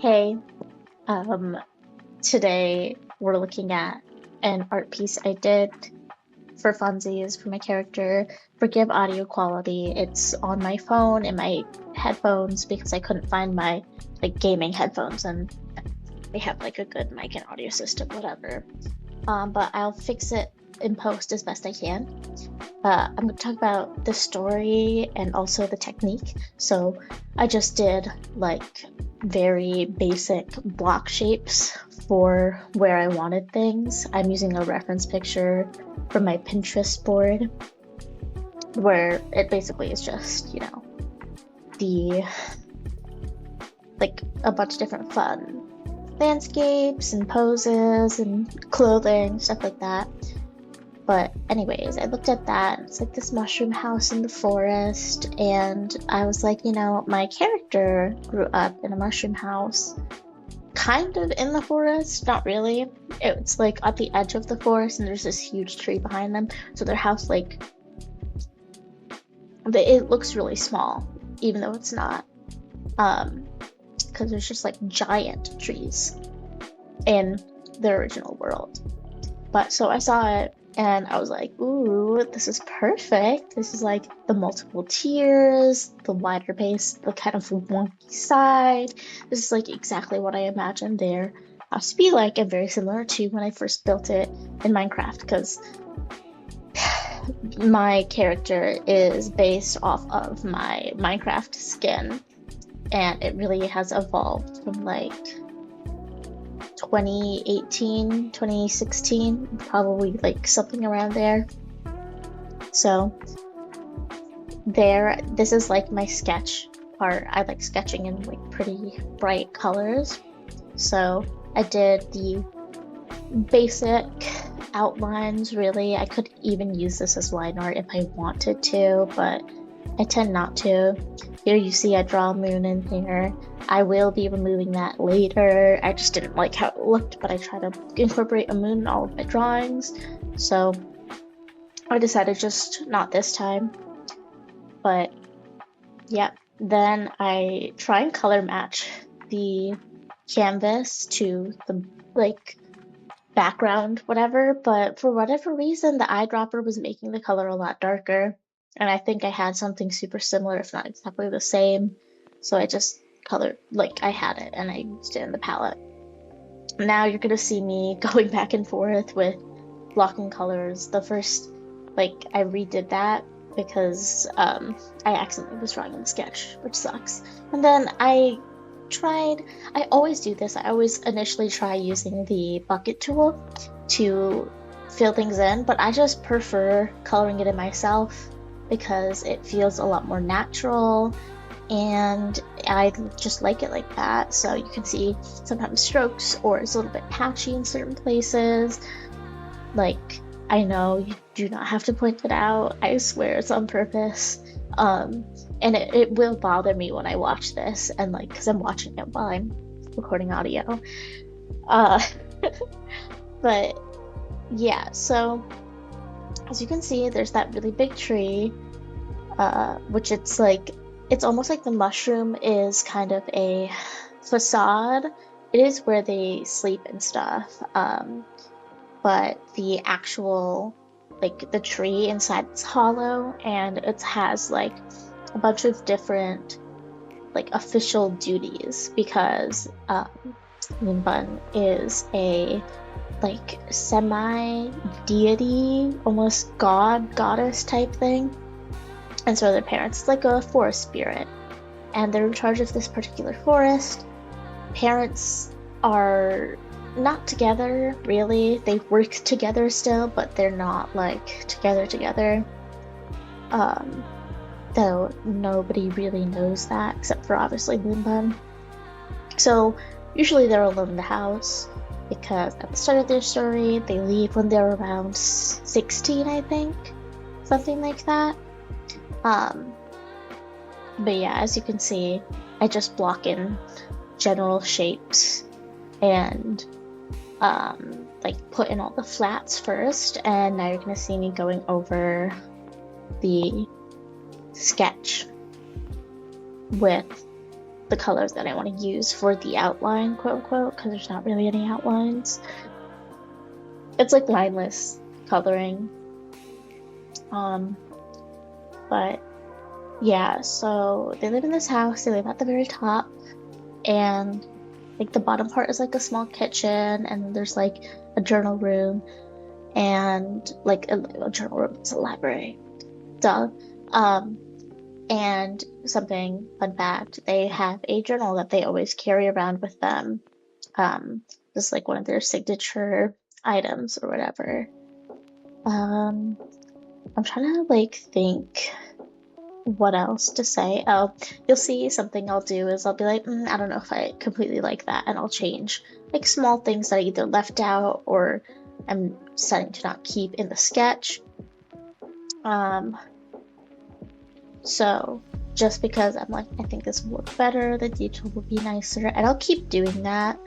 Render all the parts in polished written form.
Hey, um, today we're looking at an art piece I did for funsies for my character. Forgive audio quality. It's on my phone and my headphones because I couldn't find my gaming headphones and they have like a good mic and audio system, whatever. But I'll fix it in post as best I can. I'm going to talk about the story and also the technique. So I just did like very basic block shapes for where I wanted things. I'm using a reference picture from my Pinterest board where it basically is just, the like a bunch of different fun landscapes and poses and clothing, stuff like that. But anyways, I looked at that, and it's like this mushroom house in the forest, and I was like, my character grew up in a mushroom house, kind of in the forest, not really. It's like at the edge of the forest, and there's this huge tree behind them. So their house, it looks really small, even though it's not. Because there's just like giant trees in the original world. But so I saw it and I was like, ooh, this is perfect. This is like the multiple tiers, the wider base, the kind of wonky side. This is like exactly what I imagined their house to be like, and very similar to when I first built it in Minecraft, because my character is based off of my Minecraft skin, and it really has evolved from like 2018, 2016, probably like something around there. So this is like my sketch part. I like sketching in like pretty bright colors. So I did the basic outlines really. I could even use this as line art if I wanted to, but I tend not to. Here you see I draw a moon in here. I will be removing that later. I just didn't like how it looked, but I try to incorporate a moon in all of my drawings. So I decided just not this time. But yeah, then I try and color match the canvas to the background, whatever, but for whatever reason, the eyedropper was making the color a lot darker. And I think I had something super similar, if not exactly the same. So I just colored, like I had it and I used it in the palette. Now you're gonna see me going back and forth with blocking colors. The first, I redid that because I accidentally was drawing in the sketch, which sucks. And then I always do this. I always initially try using the bucket tool to fill things in, but I just prefer coloring it in myself because it feels a lot more natural and I just like it like that. So you can see sometimes strokes or it's a little bit patchy in certain places. Like, I know you do not have to point it out. I swear it's on purpose. And it will bother me when I watch this and because I'm watching it while I'm recording audio. Uh, but yeah, so as you can see, there's that really big tree, which it's almost like the mushroom is kind of a facade. It is where they sleep and stuff. But the actual the tree inside it's hollow and it has a bunch of different official duties because Moonbun is a semi deity, almost goddess type thing, and so their parents is like a forest spirit and they're in charge of this particular forest. Parents are not together really. They work together still, but they're not together. Um, though nobody really knows that except for obviously Moonbun. So usually they're alone in the house because at the start of their story they leave when they're around 16, I think, something like that. But yeah, as you can see, I just block in general shapes and put in all the flats first, and now you're gonna see me going over the sketch with the colors that I want to use for the outline, quote unquote, because there's not really any outlines. It's like lineless coloring. But yeah, so they live in this house, they live at the very top, and like the bottom part is like a small kitchen, and there's like a journal room, and like a journal room, it's a library, duh. Um, and something, fun fact, they have a journal that they always carry around with them, just like one of their signature items or whatever. I'm trying to like think what else to say. Oh, you'll see something I'll do is I'll be like, I don't know if I completely like that, and I'll change like small things that I either left out or I'm setting to not keep in the sketch. So just because I'm like, I think this will look better, the detail will be nicer, and I'll keep doing that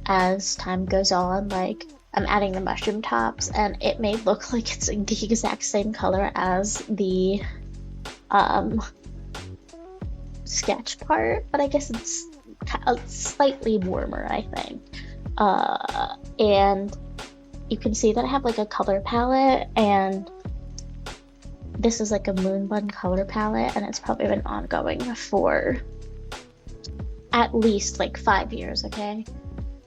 as time goes on. Like I'm adding the mushroom tops, and it may look like it's the exact same color as the sketch part, but I guess it's slightly warmer, I think. And you can see that I have like a color palette, and this is like a moon bun color palette, and it's probably been ongoing for at least like 5 years, okay?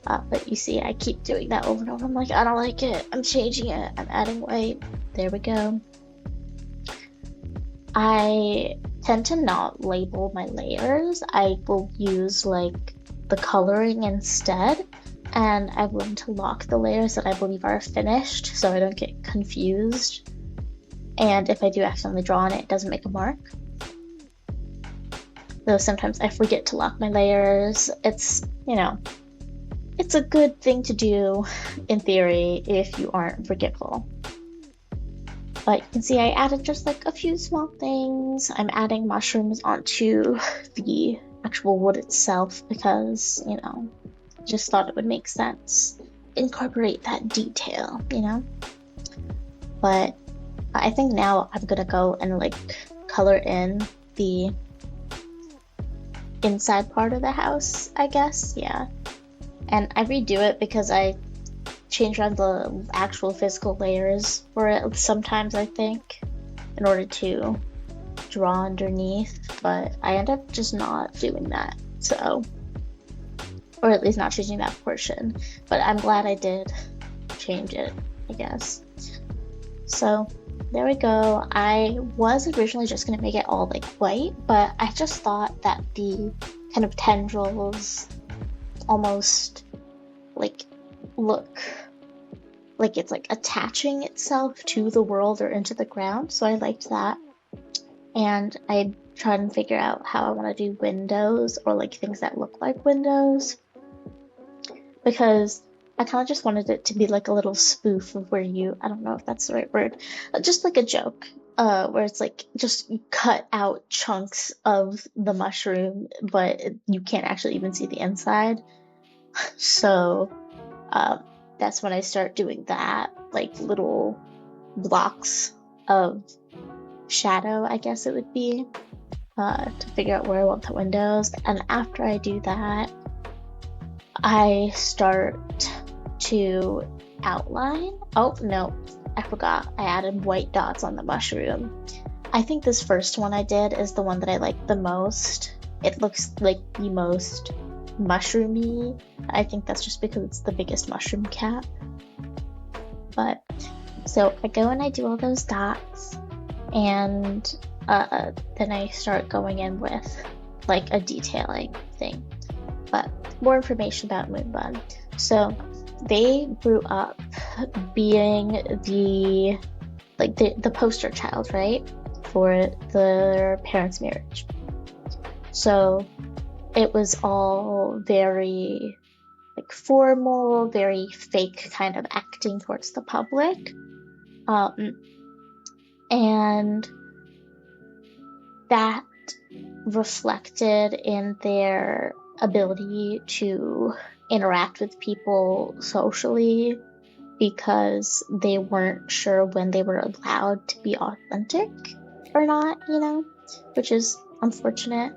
But you see, I keep doing that over and over. I'm like, I don't like it. I'm changing it. I'm adding white. There we go. I tend to not label my layers. I will use like the coloring instead, and I've learned to lock the layers that I believe are finished so I don't get confused. And if I do accidentally draw on it, it doesn't make a mark. Though sometimes I forget to lock my layers. It's, it's a good thing to do in theory if you aren't forgetful. But you can see I added just like a few small things. I'm adding mushrooms onto the actual wood itself because, just thought it would make sense. Incorporate that detail, But I think now I'm gonna go and like color in the inside part of the house, I guess, yeah. And I redo it because I change around the actual physical layers for it sometimes, I think, in order to draw underneath, but I end up just not doing that, so, or at least not changing that portion, but I'm glad I did change it, I guess. So there we go. I was originally just gonna make it all like white, but I just thought that the kind of tendrils almost like look like it's like attaching itself to the world or into the ground, so I liked that. And I tried and figure out how I want to do windows or like things that look like windows, because I kind of just wanted it to be like a little spoof of where I don't know if that's the right word, just like a joke, where it's like just cut out chunks of the mushroom, but you can't actually even see the inside. So that's when I start doing that, like little blocks of shadow, I guess it would be, to figure out where I want the windows. And after I do that, I start to outline. Oh no, I forgot. I added white dots on the mushroom. I think this first one I did is the one that I like the most. It looks like the most mushroomy. I think that's just because it's the biggest mushroom cap. But so I go and I do all those dots, and then I start going in with like a detailing thing. But more information about Moonbun. So they grew up being the poster child, right, for their parents' marriage. So it was all very like formal, very fake kind of acting towards the public. And that reflected in their ability to interact with people socially, because they weren't sure when they were allowed to be authentic or not, which is unfortunate.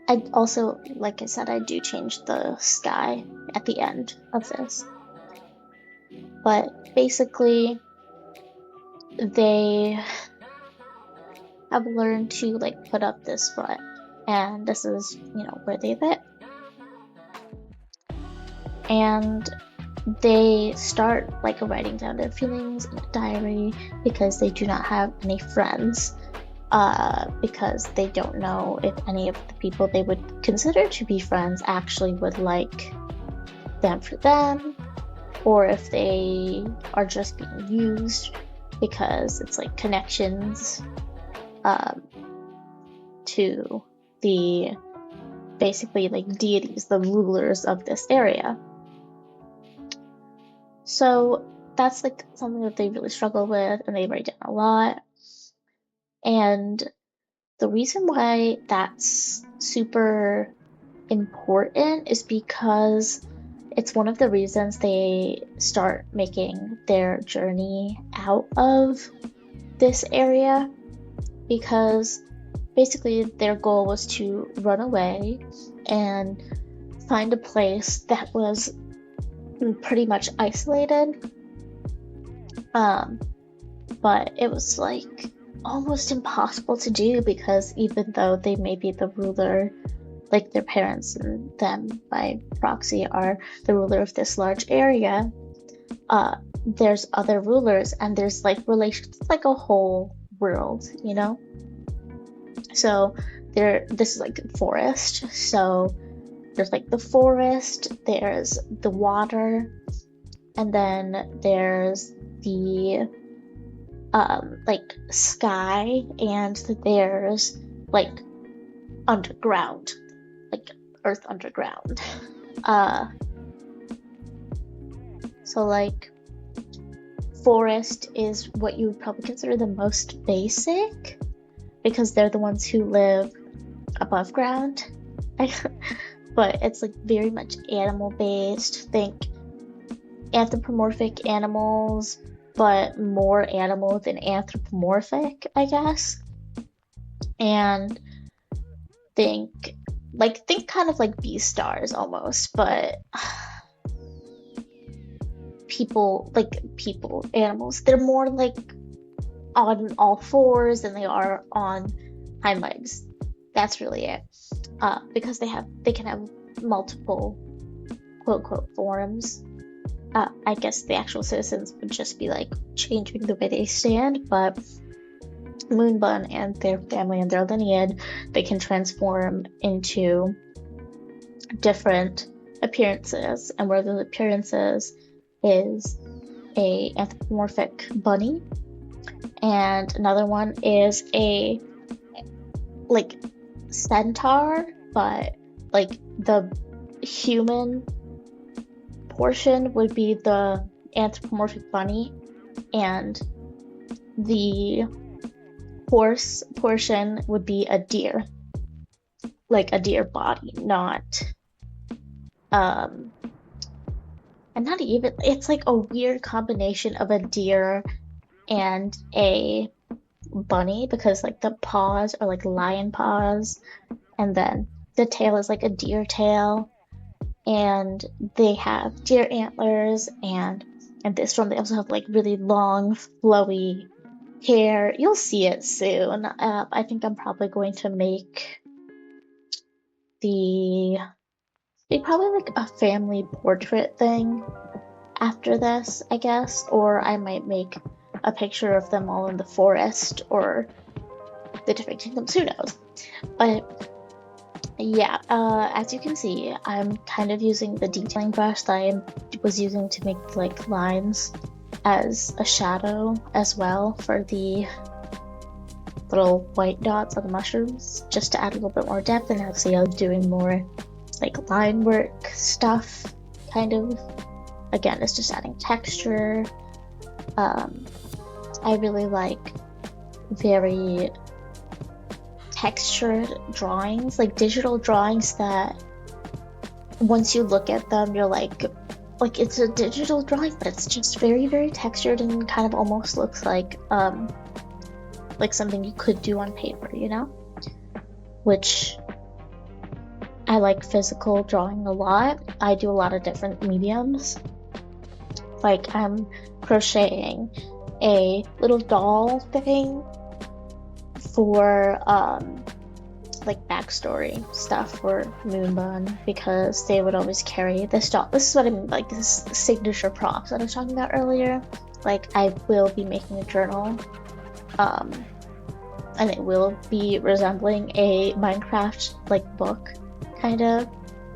I also, like I said, I do change the sky at the end of this. But basically, they have learned to like put up this front, and this is, where they live. And they start like writing down their feelings in a diary because they do not have any friends. Because they don't know if any of the people they would consider to be friends actually would like them for them, or if they are just being used because it's like connections to the basically like deities, the rulers of this area. So that's like something that they really struggle with, and they write down a lot. And the reason why that's super important is because it's one of the reasons they start making their journey out of this area, because basically their goal was to run away and find a place that was pretty much isolated. But it was like almost impossible to do, because even though they may be the ruler, like their parents and them by proxy are the ruler of this large area, there's other rulers, and there's like relations, like a whole world, So this is like a forest, so there's like the forest, there's the water, and then there's the like sky, and there's like underground, like earth underground. So like forest is what you would probably consider the most basic, because they're the ones who live above ground. But it's like very much animal based. Think anthropomorphic animals, but more animal than anthropomorphic, I guess. And think kind of like Beastars almost, but animals. They're more like on all fours than they are on hind legs. That's really it. Because they can have multiple quote unquote forms. I guess the actual citizens would just be like changing the way they stand, but Moonbun and their family and their lineage, they can transform into different appearances, and one of those appearances is a anthropomorphic bunny, and another one is a like centaur, but like the human portion would be the anthropomorphic bunny, and the horse portion would be a deer, like a deer body, not and not even, it's like a weird combination of a deer and a bunny, because like the paws are like lion paws, and then the tail is like a deer tail, and they have deer antlers, and this one they also have like really long flowy hair. You'll see it soon. I think I'm probably going to make probably like a family portrait thing after this, I guess, or I might make a picture of them all in the forest or the different kingdoms, who knows. But yeah, as you can see, I'm kind of using the detailing brush that I was using to make like lines as a shadow as well for the little white dots on the mushrooms, just to add a little bit more depth, and actually I'm doing more like line work stuff, kind of. Again, it's just adding texture. I really like very textured drawings, like digital drawings that once you look at them, you're like it's a digital drawing, but it's just very, very textured and kind of almost looks like something you could do on paper, which I like physical drawing a lot. I do a lot of different mediums. Like I'm crocheting a little doll thing for like backstory stuff for Moonbun because they would always carry this doll. This is what I mean, like this signature props that I was talking about earlier. Like I will be making a journal, um, and it will be resembling a Minecraft like book, kind of.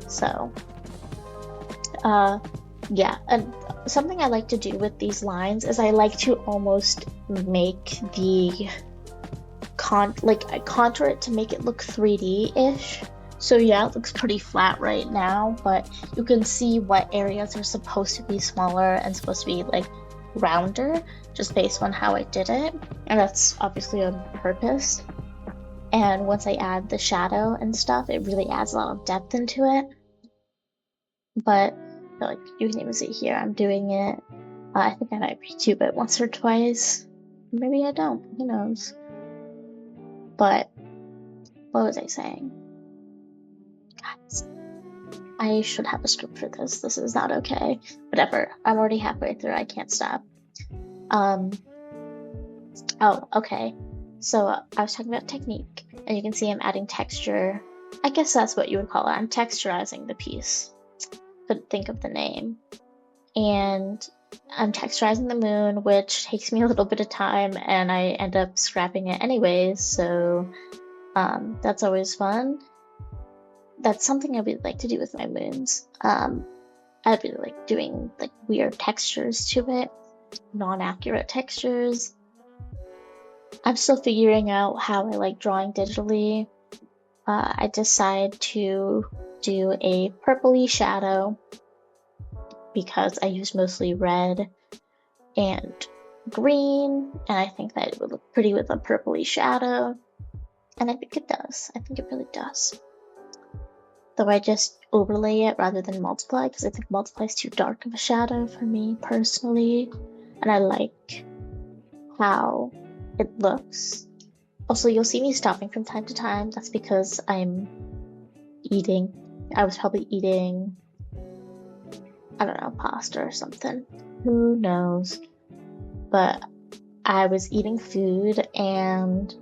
So, uh, yeah, and something I like to do with these lines is I like to almost make the I contour it to make it look 3D-ish. So yeah, it looks pretty flat right now, but you can see what areas are supposed to be smaller and supposed to be like rounder just based on how I did it. And that's obviously on purpose. And once I add the shadow and stuff, it really adds a lot of depth into it. But like you can even see here, I'm doing it. I think I might retube it once or twice. Maybe I don't. Who knows? But what was I saying? Guys, I should have a script for this. This is not okay. Whatever. I'm already halfway through. I can't stop. Oh, okay. So I was talking about technique, and you can see I'm adding texture. I guess that's what you would call it. I'm texturizing the piece. Couldn't think of the name. And I'm texturizing the moon, which takes me a little bit of time, and I end up scrapping it anyways, so that's always fun. That's something I would like to do with my moons. I'd really like doing like weird textures to it, non-accurate textures. I'm still figuring out how I like drawing digitally. I decide to do a purpley shadow because I use mostly red and green, and I think that it would look pretty with a purpley shadow, and I think it does. I think it really does. Though I just overlay it rather than multiply, because I think multiply is too dark of a shadow for me personally, and I like how it looks. Also, you'll see me stopping from time to time. That's because I'm eating. I was probably eating, I don't know, pasta or something. Who knows? But I was eating food, and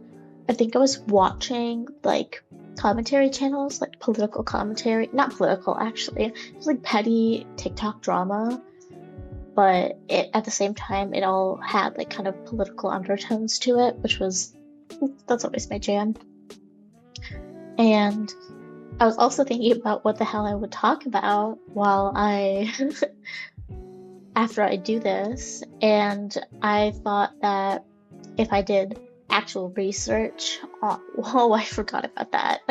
I think I was watching like commentary channels, like political commentary. Not political, actually. It was like petty TikTok drama, but at the same time it all had like kind of political undertones to it, which was, that's always my jam. And I was also thinking about what the hell I would talk about while I after I do this, and I thought that if I did actual research on, oh, I forgot about that.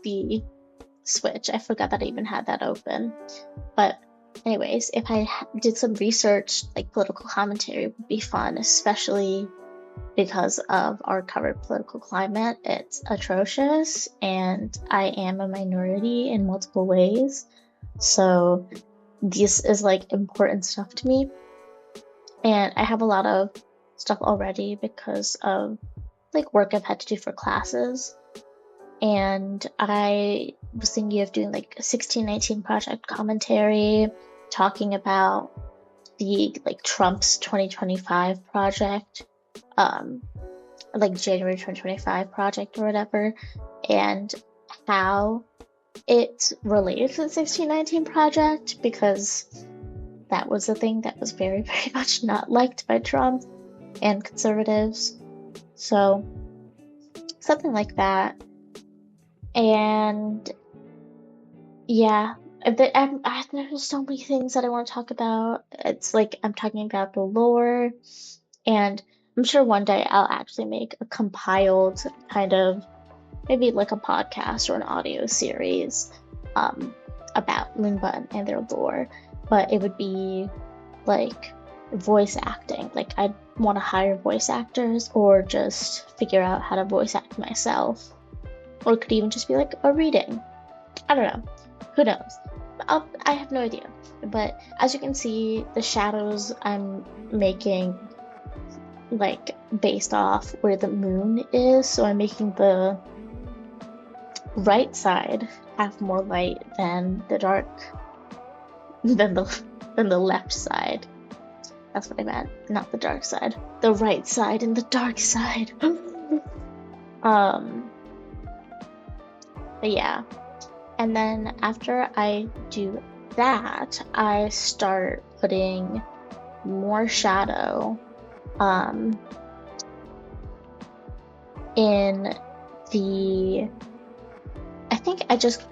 The Switch, I forgot that I even had that open. But anyways, if I did some research, like political commentary would be fun, especially because of our current political climate. It's atrocious, and I am a minority in multiple ways. So this is like important stuff to me. And I have a lot of stuff already because of like work I've had to do for classes. And I was thinking of doing like a 1619 project commentary, talking about the like Trump's 2025 project, like January 2025 project or whatever, and how it related to the 1619 project, because that was the thing that was very, very much not liked by Trump and conservatives. So something like that. And yeah, there's so many things that I want to talk about. It's like I'm talking about the lore, and I'm sure one day I'll actually make a compiled kind of, maybe like a podcast or an audio series about Moonbun and their lore, but it would be like voice acting. Like I'd want to hire voice actors or just figure out how to voice act myself. Or it could even just be like a reading. I don't know. Who knows? I have no idea. But as you can see, the shadows I'm making like based off where the moon is. So I'm making the right side have more light than the dark than the left side. That's what I meant, not the dark side. The right side and the dark side. But yeah. And then after I do that, I start putting more shadow in the, I think I just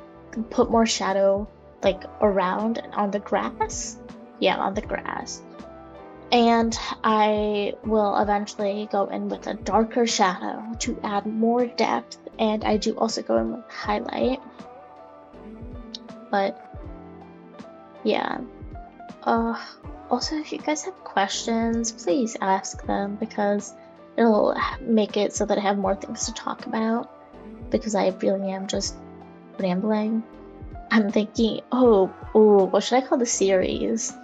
put more shadow like around and on the grass. Yeah, on the grass. And I will eventually go in with a darker shadow to add more depth, and I do also go in with highlight. But yeah. Also, if you guys have questions, please ask them, because it'll make it so that I have more things to talk about, because I really am just rambling. I'm thinking, what should I call the series?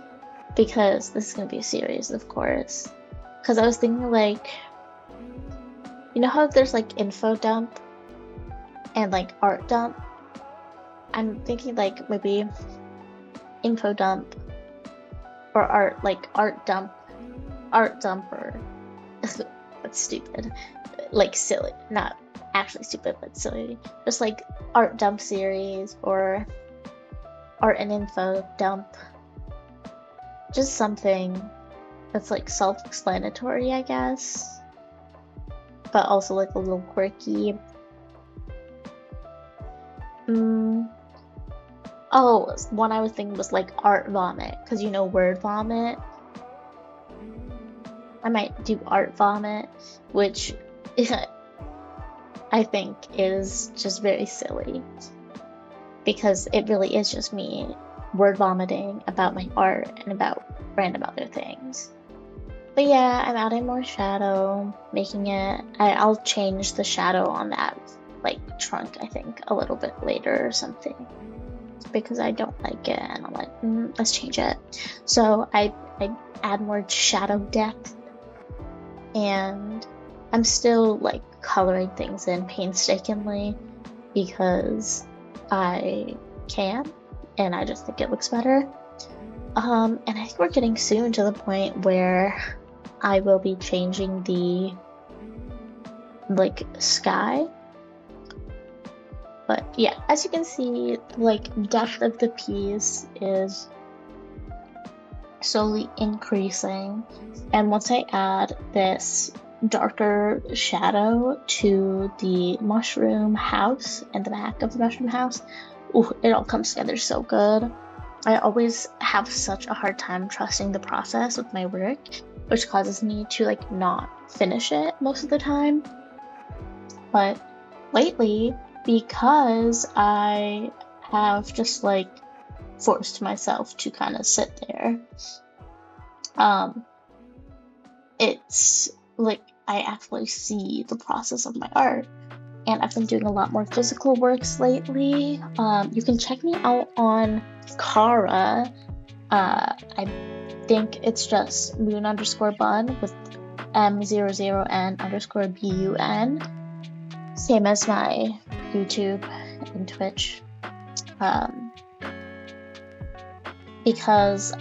Because this is gonna be a series, of course. Because I was thinking, like, you know how there's like info dump and like art dump? I'm thinking like maybe info dump or art dumper. That's stupid. Like silly, not actually stupid, but silly. Just like art dump series or art and info dump. Just something that's like self-explanatory, I guess, but also like a little quirky. Oh, one I was thinking was like art vomit, because you know word vomit. I might do art vomit, which I think is just very silly, because it really is just me word vomiting about my art and about random other things. But yeah, I'm adding more shadow, making it, I'll change the shadow on that like trunk, I think, a little bit later or something, because I don't like it, and I'm like, let's change it. So I add more shadow depth, and I'm still like coloring things in painstakingly because I can, and I just think it looks better. And I think we're getting soon to the point where I will be changing the like sky. But yeah, as you can see, like depth of the piece is slowly increasing, and once I add this darker shadow to the mushroom house and the back of the mushroom house, it all comes together so good. I always have such a hard time trusting the process with my work, which causes me to like not finish it most of the time. But lately, because I have just like forced myself to kind of sit there, it's like I actually see the process of my art, and I've been doing a lot more physical works lately. You can check me out on Kara. I think it's just moon_bun with M00N_BUN. Same as my YouTube and Twitch. Because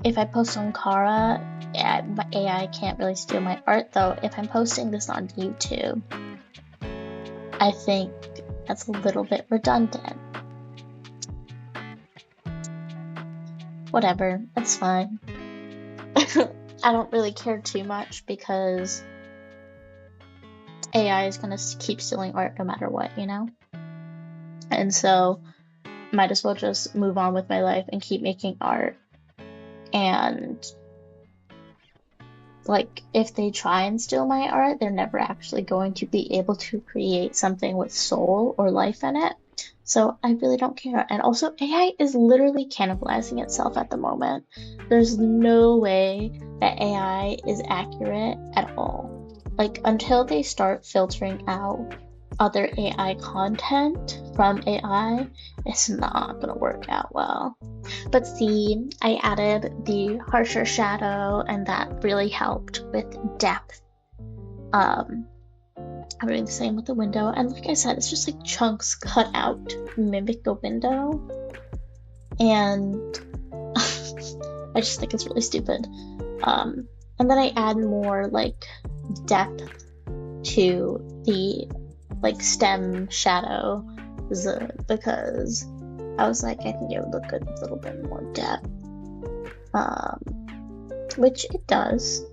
if I post on Kara, my AI can't really steal my art, though. If I'm posting this on YouTube, I think that's a little bit redundant. Whatever, that's fine. I don't really care too much, because AI is gonna keep stealing art no matter what, you know? And so might as well just move on with my life and keep making art. And like, if they try and steal my art, they're never actually going to be able to create something with soul or life in it. So I really don't care. And also, AI is literally cannibalizing itself at the moment. There's no way that AI is accurate at all. Like, until they start filtering out other AI content from AI, it's not gonna work out well. But see, I added the harsher shadow, and that really helped with depth. I'm doing the same with the window, and like I said, it's just like chunks cut out to mimic the window, and I just think it's really stupid. And then I add more like depth to the like stem shadow because I was like, I think it would look good with a little bit more depth. Which it does.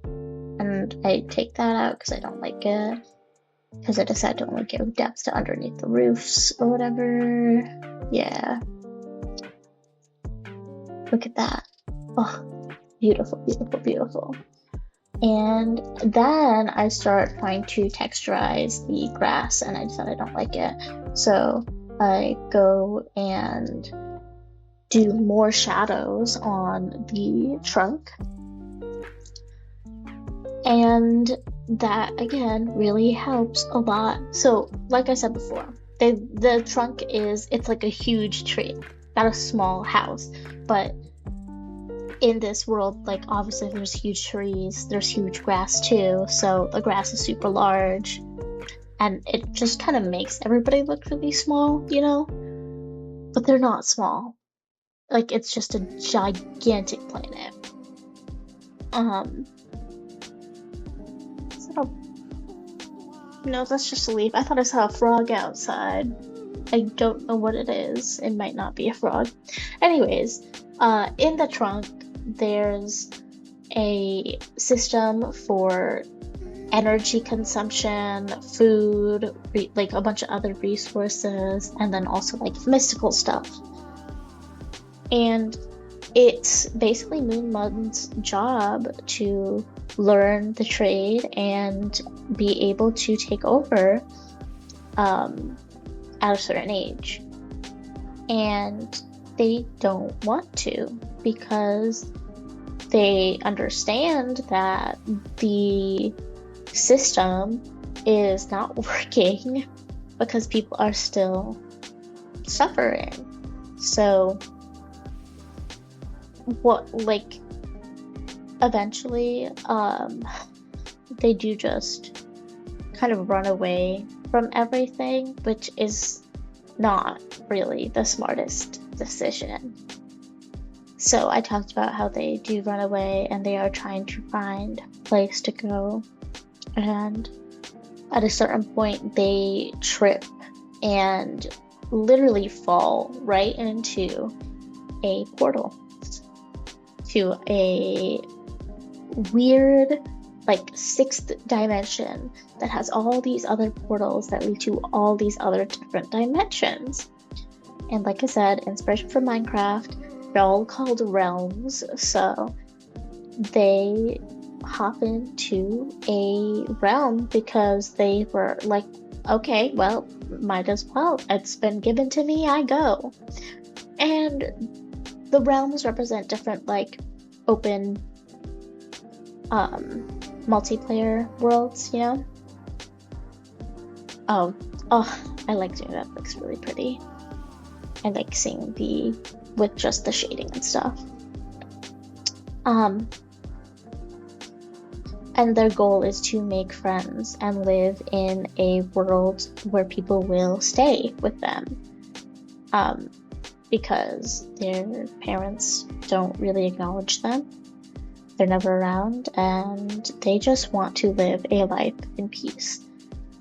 And I take that out because I don't like it. Because I decided to only give depth to underneath the roofs or whatever. Yeah. Look at that. Oh, beautiful, beautiful, beautiful. And then I start trying to texturize the grass, and I decided I don't like it. So I go and do more shadows on the trunk. And that again really helps a lot. So, like I said before, the trunk it's like a huge tree, not a small house. But in this world, like obviously there's huge trees, there's huge grass too. So the grass is super large, and it just kind of makes everybody look really small, you know? But they're not small. Like it's just a gigantic planet. Um, so no, that's just a leaf. I thought I saw a frog outside. I don't know what it is. It might not be a frog. Anyways, in the trunk, there's a system for energy consumption, food, like a bunch of other resources, and then also like mystical stuff. And it's basically Moon Mud's job to learn the trade and be able to take over at a certain age. And they don't want to because they understand that the system is not working because people are still suffering. So what, like, eventually they do just kind of run away from everything, which is not really the smartest decision. So I talked about how they do run away and they are trying to find a place to go, and at a certain point they trip and literally fall right into a portal to a weird like sixth dimension that has all these other portals that lead to all these other different dimensions. And like I said, inspiration from Minecraft, they're all called realms, so they hop into a realm because they were like, okay, well, might as well. It's been given to me, I go. And the realms represent different like open multiplayer worlds, you know? Oh, I like doing that. It looks really pretty. I like seeing with just the shading and stuff. And their goal is to make friends and live in a world where people will stay with them. Because their parents don't really acknowledge them. They're never around, and they just want to live a life in peace.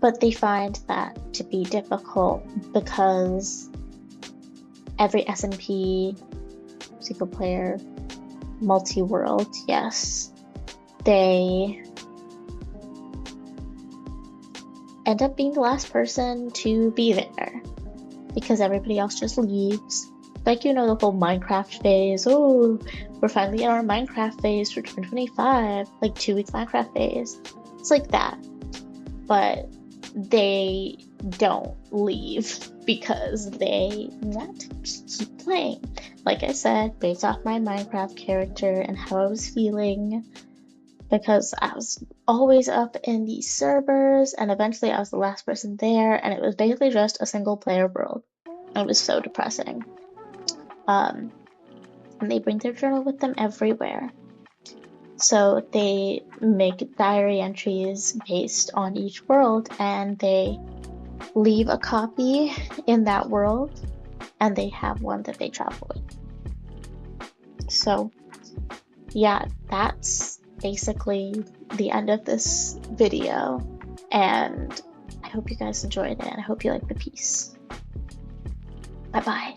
But they find that to be difficult because every SMP, single player, multi-world, yes, they end up being the last person to be there because everybody else just leaves. Like, you know, the whole Minecraft phase. Oh, we're finally in our Minecraft phase for 2025. Like 2 weeks Minecraft phase. It's like that. But they don't leave because they want to keep playing. Like I said, based off my Minecraft character and how I was feeling. Because I was always up in these servers, and eventually I was the last person there, and it was basically just a single player world. It was so depressing. And they bring their journal with them everywhere. So they make diary entries based on each world, and they leave a copy in that world, and they have one that they travel with. So yeah, that's basically the end of this video, and I hope you guys enjoyed it, and I hope you like the piece. Bye bye.